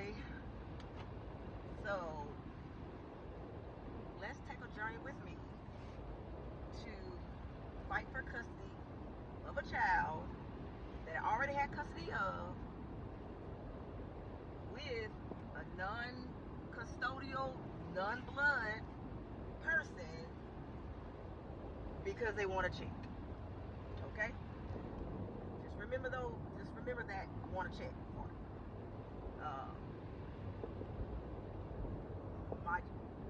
Okay, so let's take a journey with me to fight for custody of a child that I already had custody of with a non-custodial, non-blood person because they want a check. Okay? Just remember that I want a check for it. Uh, my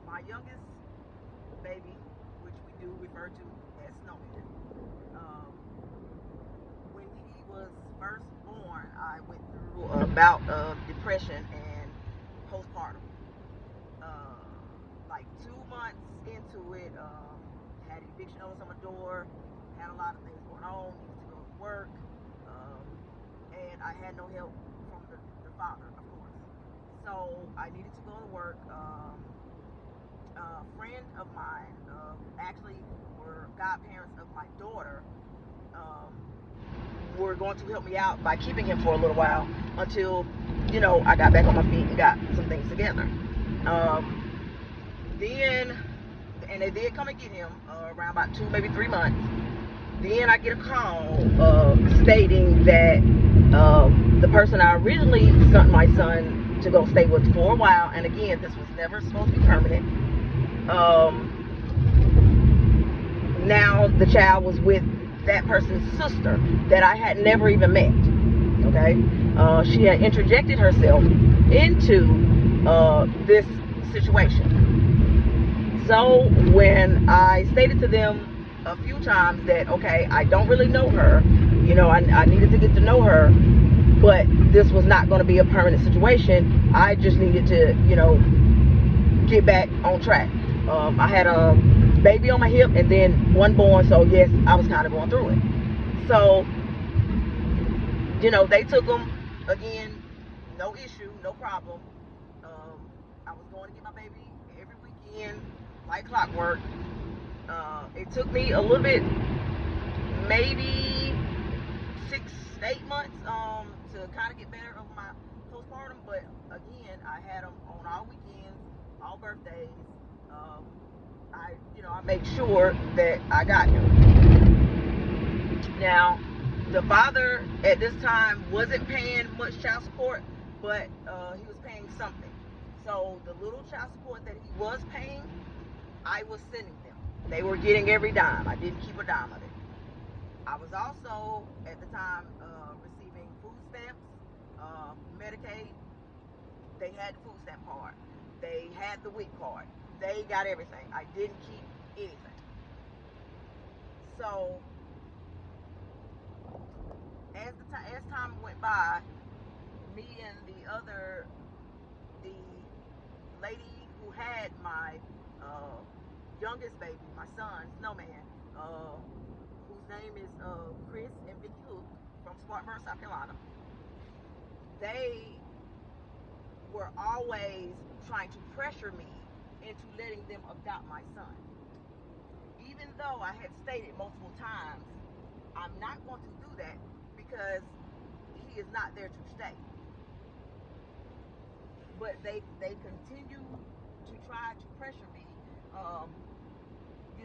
my youngest baby, which we do refer to as Snowman, um, when he was first born, I went through a bout of depression and postpartum. Uh, like 2 months into it, had eviction notice on my door, had a lot of things going on, needed to go to work, um, and I had no help from the father, of course. So I needed to go to work. A friend of mine, actually were godparents of my daughter, um, were going to help me out by keeping him for a little while until, I got back on my feet and got some things together. Then, and they did come and get him around about 2, maybe 3 months. Then I get a call stating that the person I originally sent my son to go stay with for a while, and again, this was never supposed to be permanent. Now the child was with that person's sister that I had never even met. Okay, she had interjected herself into this situation. So when I stated to them a few times that, okay, I don't really know her, I needed to get to know her, but this was not going to be a permanent situation. I just needed to, get back on track. I had a baby on my hip and then one born, so yes, I was kind of going through it. So, they took them again, no issue, no problem. I was going to get my baby every weekend, like clockwork. It took me a little bit, maybe 6, 8 months, to kind of get better over my postpartum. But again, I had them on all weekends, all birthdays. I made sure that I got him. Now, the father at this time wasn't paying much child support, but he was paying something. So the little child support that he was paying, I was sending them. They were getting every dime. I didn't keep a dime of it. I was also at the time receiving food stamps, Medicaid. They had the food stamp card. They had the WIC card. They got everything. I didn't keep anything. So as time went by, me and the lady who had my youngest baby, my son, Snowman, whose name is Chris and Vicky Hook from Spartanburg, South Carolina, they were always trying to pressure me into letting them adopt my son. Even though I had stated multiple times, I'm not going to do that because he is not there to stay. But they continue to try to pressure me,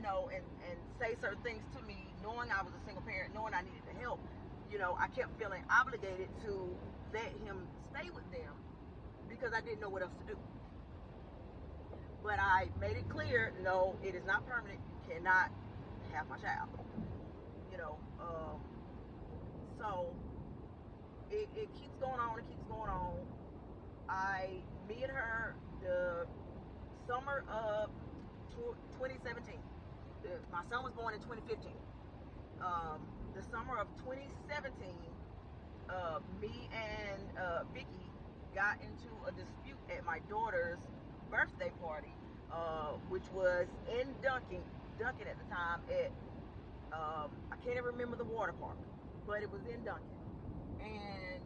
and say certain things to me, knowing I was a single parent, knowing I needed the help. I kept feeling obligated to let him stay with them because I didn't know what else to do. But I made it clear, no, it is not permanent. You cannot have my child. You know, um, so it keeps going on. It keeps going on. Me and her, the summer of 2017. My son was born in 2015. The summer of 2017, me and Vicky got into a dispute at my daughter's birthday party, which was in Duncan at the time at I can't even remember the water park, but it was in Duncan, and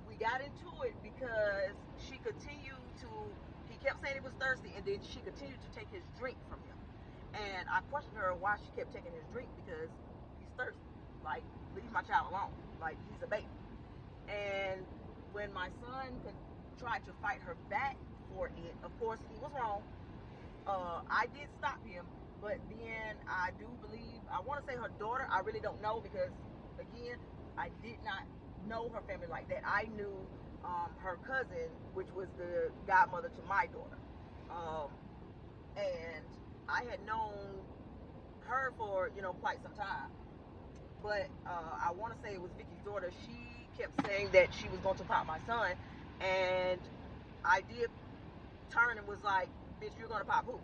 we got into it because he kept saying he was thirsty, and then she continued to take his drink from him. And I questioned her why she kept taking his drink because he's thirsty. Like, leave my child alone. Like, he's a baby. And when my son tried to fight her back for it. Of course, he was wrong. I did stop him, but then I do believe, I want to say her daughter, I really don't know, because again, I did not know her family like that. I knew her cousin, which was the godmother to my daughter, and I had known her for quite some time. But I want to say it was Vicky's daughter. She kept saying that she was going to pop my son, and I did turn and was like, "Bitch, you're going to pop who?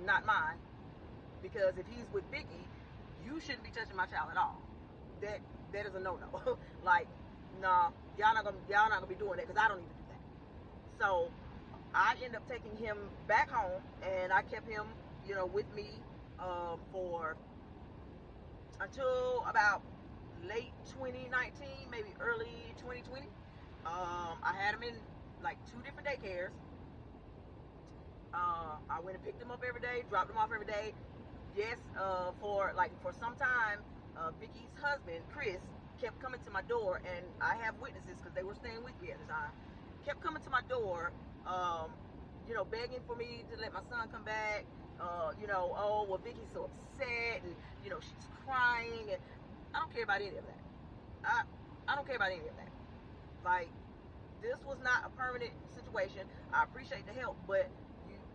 Not mine. Because if he's with Vicky, you shouldn't be touching my child at all. That is a no-no. Like, nah, y'all not gonna be doing that, because I don't even do that." So I ended up taking him back home, and I kept him, with me for until about late 2019, maybe early 2020. I had him in like 2 different daycares. I went and picked him up every day, dropped him off every day. Yes, for some time, Vicky's husband, Chris, kept coming to my door, and I have witnesses because they were staying with me at the time. Kept coming to my door, begging for me to let my son come back. Oh, well, Vicky's so upset, and she's crying, and I don't care about any of that. I don't care about any of that. Like, this was not a permanent situation. I appreciate the help, but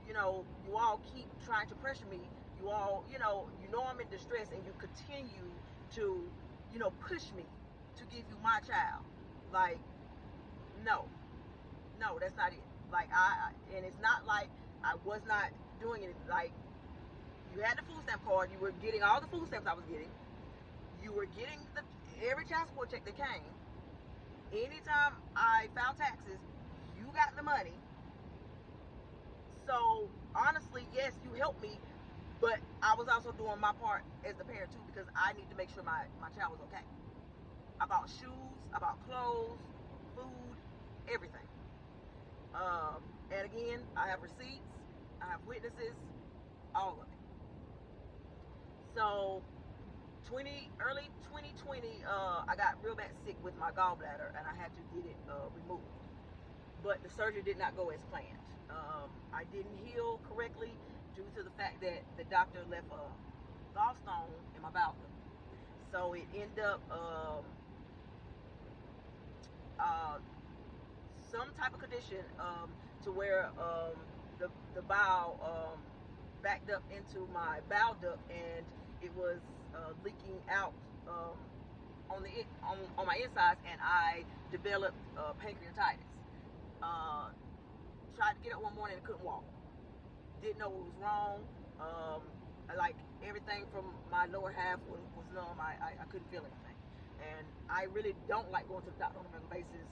you all keep trying to pressure me. You all, I'm in distress, and you continue to, push me to give you my child. Like, no, that's not it. Like, and it's not like I was not doing it. Like, you had the food stamp card. You were getting all the food stamps I was getting. You were getting every child support check that came. Anytime I filed taxes, you got the money. So honestly, yes, you helped me, but I was also doing my part as the parent too, because I need to make sure my child was okay. I bought shoes, I bought clothes, food, everything. And again, I have receipts, I have witnesses, all of it. So early 2020, I got real bad sick with my gallbladder, and I had to get it removed. But the surgery did not go as planned. I didn't heal correctly due to the fact that the doctor left a gallstone in my bowel. So it ended up some type of condition to where the bowel backed up into my bowel duct, and it was leaking out on my insides, and I developed pancreatitis. Tried to get up one morning and couldn't walk. Didn't know what was wrong. Like, everything from my lower half was numb. I couldn't feel anything. And I really don't like going to the doctor on a regular basis.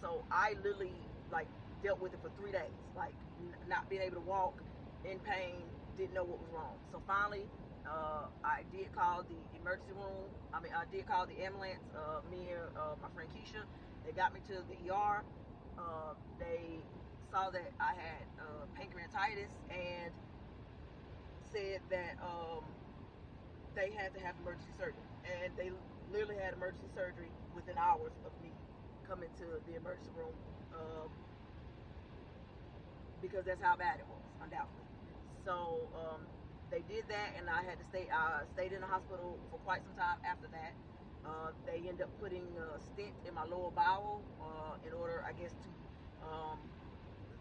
So I literally, like, dealt with it for 3 days. Like, not being able to walk, in pain, didn't know what was wrong. So finally, I did call the emergency room. I did call the ambulance. Me and my friend Keisha, they got me to the ER. They saw that I had pancreatitis, and said that they had to have emergency surgery. And they literally had emergency surgery within hours of me coming to the emergency room, because that's how bad it was, undoubtedly. So they did that, and I had to stayed in the hospital for quite some time after that. They ended up putting a stent in my lower bowel in order, I guess, to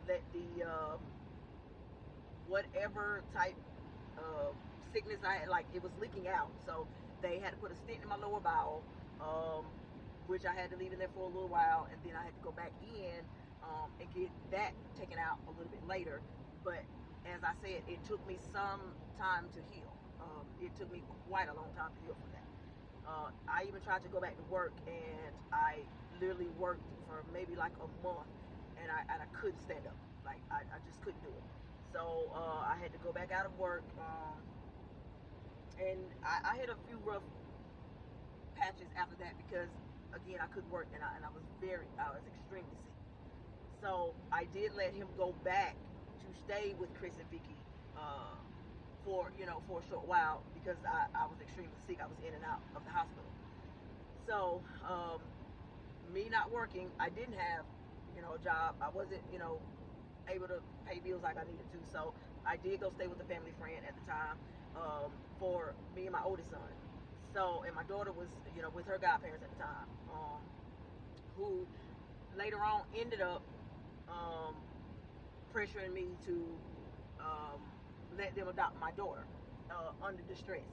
let the whatever type of sickness I had, like, it was leaking out. So they had to put a stent in my lower bowel, which I had to leave in there for a little while, and then I had to go back in and get that taken out a little bit later. But as I said, it took me some time to heal. It took me quite a long time to heal from that. I even tried to go back to work, and I literally worked for maybe like a month, and I couldn't stand up. Like, I just couldn't do it. So I had to go back out of work, and I had a few rough patches after that, because again, I couldn't work, and I was extremely sick. So I did let him go back to stay with Chris and Vicky for a short while, because I was extremely sick. I was in and out of the hospital. So me not working, I didn't have job. I wasn't, able to pay bills like I needed to. So I did go stay with a family friend at the time, for me and my oldest son. So, and my daughter was, with her godparents at the time, who later on ended up um, pressuring me to um, let them adopt my daughter under distress.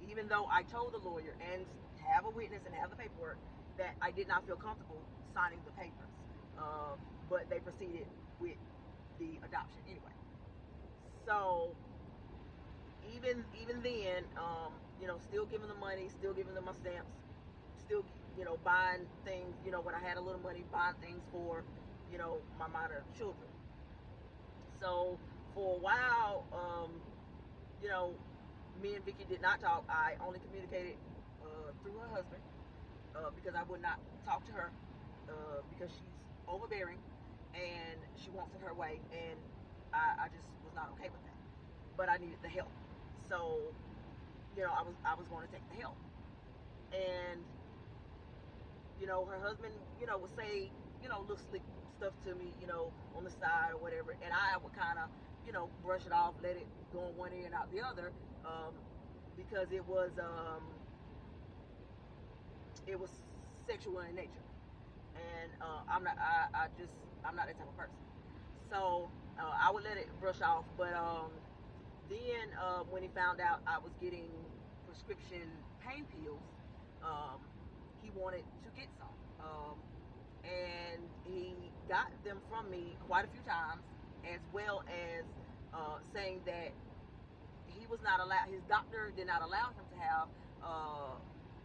Even though I told the lawyer and have a witness and have the paperwork that I did not feel comfortable signing the papers, but they proceeded with the adoption anyway. So even then, still giving them money, still giving them my stamps, still buying things. When I had a little money, buying things for my minor children. So for a while, you know, me and Vicky did not talk. I only communicated through her husband because I would not talk to her because she's overbearing and she wants it her way, and I just was not okay with that. But I needed the help, so I was going to take the help, and her husband would say little slick stuff to me on the side or whatever, and I would kind of brush it off, let it go on one ear and out the other, because it was sexual in nature, and I'm not that type of person. So I would let it brush off, but then when he found out I was getting prescription pain pills, um, he wanted to get some, and he got them from me quite a few times, as well as saying that he was not allowed. His doctor did not allow him to have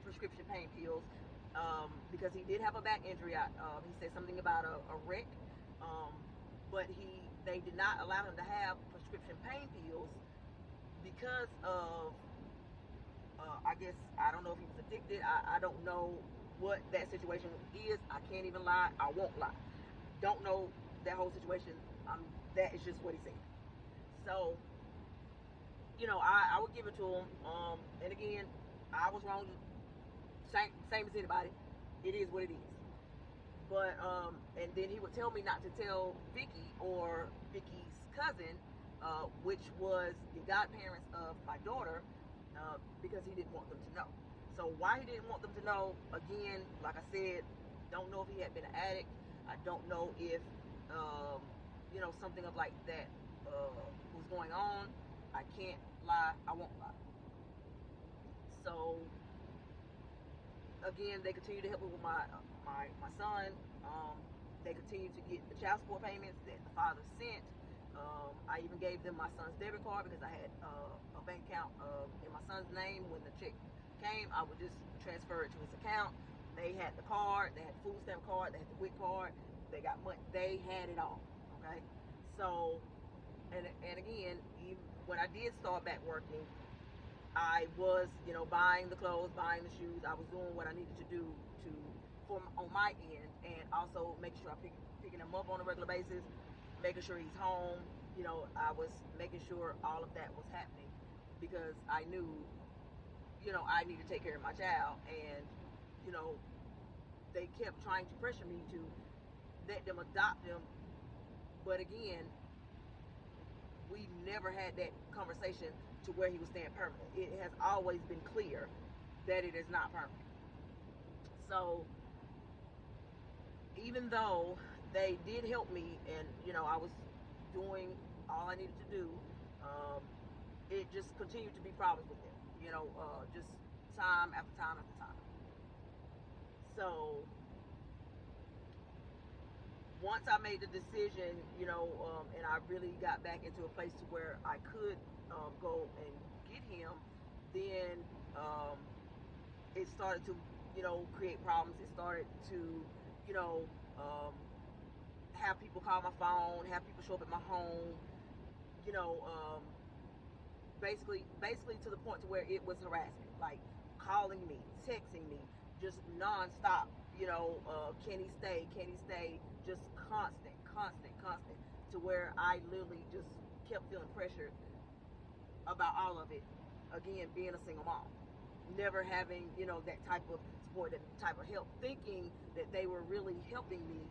prescription pain pills because he did have a back injury. He said something about a wreck, um, but they did not allow him to have prescription pain pills because of I guess I don't know if he was addicted. I don't know what that situation is. I can't even lie. I won't lie. Don't know that whole situation. That is just what he said. So I would give it to him. And again, I was wrong. Same as anybody. It is what it is. But and then he would tell me not to tell Vicky or Vicky's cousin, which was the godparents of my daughter, because he didn't want them to know. So why he didn't want them to know, again, like I said, don't know if he had been an addict. I don't know if something of like that was going on. I can't lie. I won't lie. So again, they continue to help me with my son. They continue to get the child support payments that the father sent. I even gave them my son's debit card because I had a bank account in my son's name. When the check came, I would just transfer it to his account. They had the card, they had the food stamp card, they had the WIC card, they got money, they had it all. Okay, so and again, even when I did start back working, I was buying the clothes, buying the shoes. I was doing what I needed to do on my end, and also making sure I'm picking him up on a regular basis, making sure he's home. I was making sure all of that was happening because I knew I need to take care of my child, and they kept trying to pressure me to let them adopt them, but again, we never had that conversation to where he was staying permanent. It has always been clear that it is not permanent. So even though they did help me, and I was doing all I needed to do, it just continued to be problems with them. Just time after time after time. So once I made the decision, and I really got back into a place to where I could go and get him, then it started to, create problems. It started to, have people call my phone, have people show up at my home, you know, um, basically to the point to where it was harassment, like calling me, texting me, just nonstop. Can he stay? Can he stay? Just constant, to where I literally just kept feeling pressured about all of it. Again, being a single mom, never having that type of support, that type of help, thinking that they were really helping me,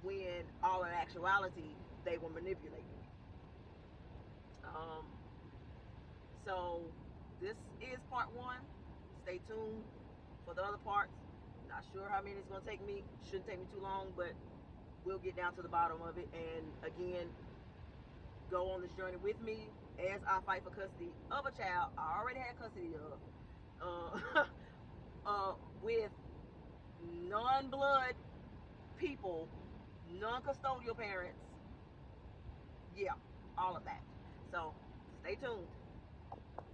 when all in actuality they were manipulated. So this is part one. Stay tuned for the other parts. Not sure how many it's going to take me. Shouldn't take me too long, but we'll get down to the bottom of it. And again, go on this journey with me as I fight for custody of a child I already had custody of, with non-blood people, non-custodial parents. Yeah, all of that. So stay tuned.